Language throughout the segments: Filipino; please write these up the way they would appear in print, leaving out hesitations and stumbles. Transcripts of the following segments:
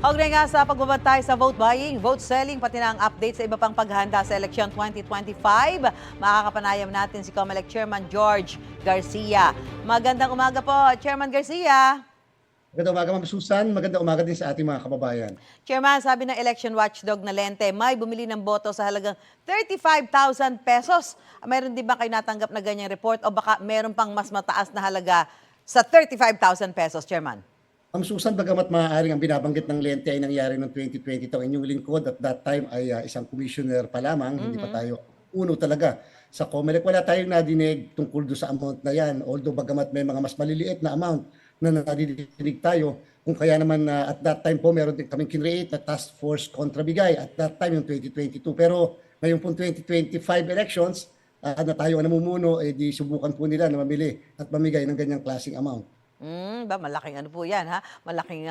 Kaugnay nga sa pagbabantay sa vote buying, vote selling, pati na ang update sa iba pang paghahanda sa eleksyon 2025, makakapanayam natin si COMELEC Chairman George Garcia. Magandang umaga po, Chairman Garcia. Magandang umaga, Ma'am Susan. Magandang umaga din sa ating mga kababayan. Chairman, sabi ng election watchdog na Lente, may bumili ng boto sa halagang 35,000 pesos. Meron din ba kayo natanggap na ganyang report o baka meron pang mas mataas na halaga sa 35,000 pesos, Chairman? Ma'am Susan, bagamat maaaring ang binabanggit ng Lente ay nangyari noong 2020, ang inyong lingkod at that time ay isang commissioner pa lamang, hindi pa tayo uno talaga sa COMELEC. Wala tayong nadinig tungkol doon sa amount na yan. Although bagamat may mga mas maliliit na amount na nadidinig tayo, kung kaya naman at that time po meron din kaming kinreate na task force kontra bigay at that time yung 2022. Pero ngayon po 2025 elections, na tayo ang namumuno, di subukan po nila na mamili at mamigay ng ganyang klaseng amount. Malaking ano po yan, ha? Malaking,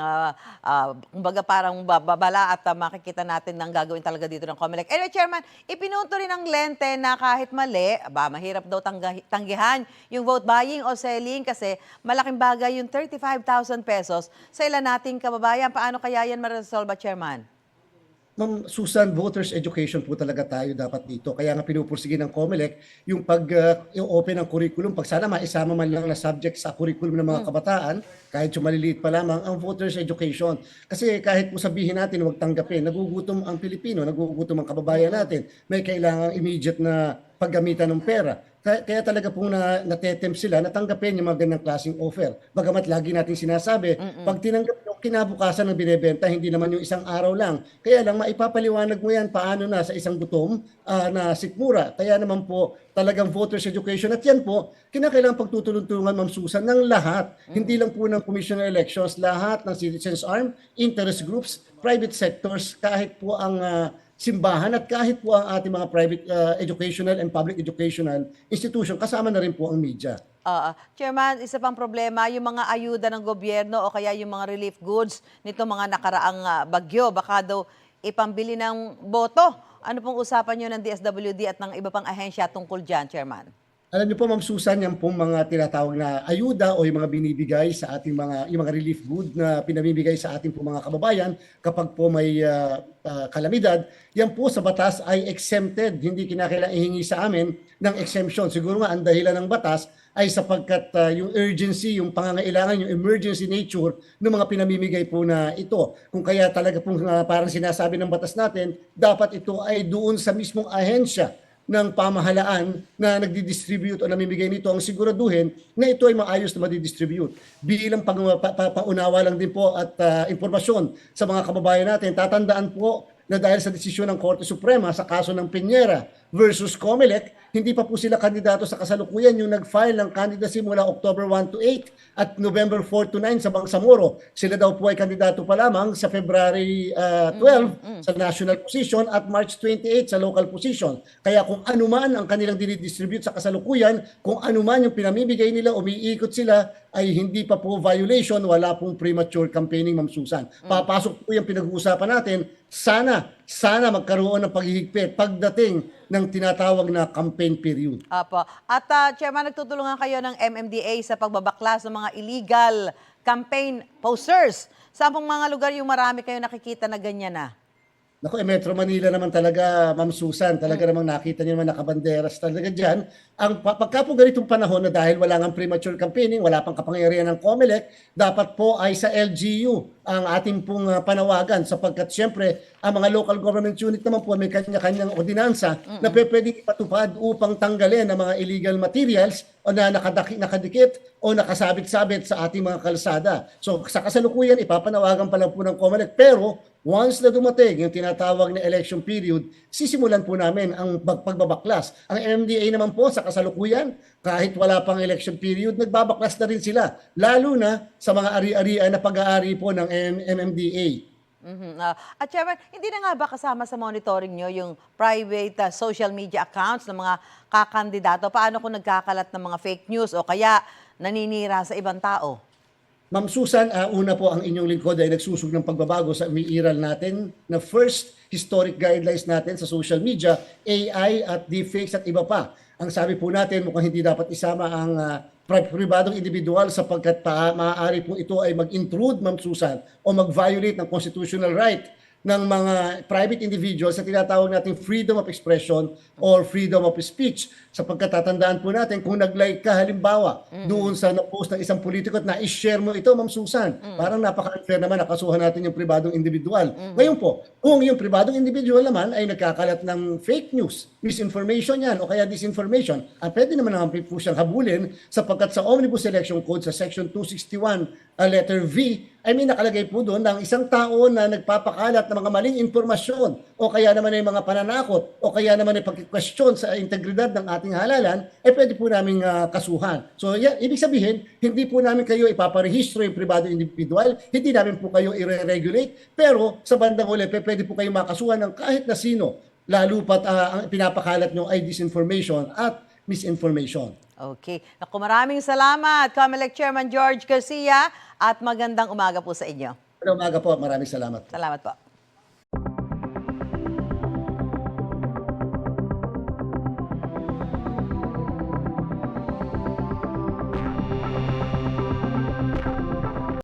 kumbaga parang babala at makikita natin ang gagawin talaga dito ng COMELEC. Anyway, Chairman, ipinunto rin ng Lente na kahit mali, mahirap daw tanggihan yung vote buying o selling kasi malaking bagay yung 35,000 pesos sa ilan nating kababayan. Paano kaya yan ma-resolve, Chairman? Ma'am Susan, voters education po talaga tayo dapat dito. Kaya nga pinupursige ng COMELEC yung open ng curriculum. Pag sana maisama man lang na subject sa curriculum ng mga kabataan, kahit yung maliliit pa lamang, ang voters education. Kasi kahit po sabihin natin, huwag tanggapin, nagugutom ang Pilipino, nagugutom ang kababayan natin. May kailangang immediate na paggamitan ng pera. Kaya talaga pong natetempt sila na tanggapin yung mga ganyang klaseng offer. Bagamat lagi natin sinasabi, pag tinanggap yung kinabukasan ng binebenta, hindi naman yung isang araw lang. Kaya lang maipapaliwanag mo yan paano na sa isang gutom na sikmura. Kaya naman po talagang voters education. At yan po, kinakailangan pagtutulungan, Ma'am Susan, ng lahat. Hindi lang po ng Commission on Elections, lahat ng citizens arm, interest groups, private sectors, kahit po ang simbahan at kahit po ang ating mga private educational and public educational institution, kasama na rin po ang media. Chairman, isa pang problema, yung mga ayuda ng gobyerno o kaya yung mga relief goods nito mga nakaraang bagyo, baka daw ipambili ng boto. Ano pong usapan nyo ng DSWD at ng iba pang ahensya tungkol dyan, Chairman? Alam niyo po, Ma'am Susan, yan pong mga tinatawag na ayuda o yung mga binibigay sa ating yung mga relief good na pinamimigay sa ating po mga kababayan kapag po may kalamidad, yan po sa batas ay exempted. Hindi kinakailangan ihingi sa amin ng exemption. Siguro nga ang dahilan ng batas ay sapagkat yung urgency, yung pangangailangan, yung emergency nature ng mga pinamimigay po na ito. Kung kaya talaga pong parang sinasabi ng batas natin, dapat ito ay doon sa mismong ahensya ng pamahalaan na nagdi-distribute o namimigay nito ang siguraduhin na ito ay maayos na madidistribute. Bilang paunawa lang din po at impormasyon sa mga kababayan natin, tatandaan po na dahil sa desisyon ng Korte Suprema sa kaso ng Piñera versus COMELEC, hindi pa po sila kandidato sa kasalukuyan yung nag-file ng candidacy mula October 1 to 8 at November 4 to 9 sa Bangsamoro. Sila daw po ay kandidato pa lamang sa February 12 sa national position at March 28 sa local position. Kaya kung anuman ang kanilang dinidistribute sa kasalukuyan, kung anuman yung pinamimigay nila, umiikot sila, ay hindi pa po violation, wala pong premature campaigning, Ma'am Susan. Papasok po yung pinag-uusapan natin, sana magkaroon ng paghihigpit pagdating ng tinatawag na campaign period. Apo. At Chairman, nagtutulungan kayo ng MMDA sa pagbabaklas ng mga illegal campaign posters. Saan pong mga lugar yung marami kayo nakikita na ganyan na? Naku, Metro Manila naman talaga, Ma'am Susan, talaga namang nakita niyo naman nakabanderas talaga dyan. Pagka po ganitong panahon na dahil wala nga premature campaigning, wala pang kapangyarihan ng COMELEC, dapat po ay sa LGU ang ating pong panawagan sapagkat siyempre ang mga local government unit naman po may kanya-kanyang ordinansa na pwedeng ipatupad upang tanggalin ang mga illegal materials o na nakadikit o nakasabit-sabit sa ating mga kalsada. So sa kasalukuyan, ipapanawagan pa lang po ng COMELEC, pero once na dumating yung tinatawag na election period, sisimulan po namin ang pagbabaklas. Ang MMDA naman po sa kasalukuyan, kahit wala pang election period, nagbabaklas na rin sila. Lalo na sa mga ari-arian na pag-aari po ng MMDA. At Chairman, hindi na nga ba kasama sa monitoring nyo yung private social media accounts ng mga kakandidato? Paano kung nagkakalat ng mga fake news o kaya naninira sa ibang tao? Ma'am Susan, una po ang inyong lingkod ay nagsusog ng pagbabago sa umiiral natin na first historic guidelines natin sa social media, AI at deepfakes at iba pa. Ang sabi po natin, mukhang hindi dapat isama ang pribadong individual sapagkat maaari po ito ay mag-intrude, Ma'am Susan, o mag-violate ng constitutional right ng mga private individuals sa tinatawag nating freedom of expression or freedom of speech. Sapagkat tatandaan po natin, kung nag-like ka halimbawa doon sa na-post ng isang politiko at na-share mo ito, Ma'am Susan, parang napaka-unfair naman, nakasuhan natin yung pribadong individual. Ngayon po, kung yung pribadong individual naman ay nagkakalat ng fake news, misinformation yan o kaya disinformation, pwede naman naman po siyang habulin sapagkat sa Omnibus Election Code sa Section 261 letter V, ay may nakalagay po doon ng isang tao na nagpapakalat ng mga maling impormasyon o kaya naman ay mga pananakot o kaya naman ay pagkikwestiyon sa integridad ng ating halalan, pwede po namin kasuhan. So ibig sabihin, hindi po namin kayo ipaparehistro yung pribado individual, hindi namin po kayo i-regulate, pero sa bandang uli, pwede po kayo makasuhan ng kahit na sino, lalo pat ang pinapakalat nyo ay disinformation at misinformation. Okay. Naku, maraming salamat, COMELEC Chairman George Garcia, at magandang umaga po sa inyo. Umaga po, maraming salamat. Salamat po.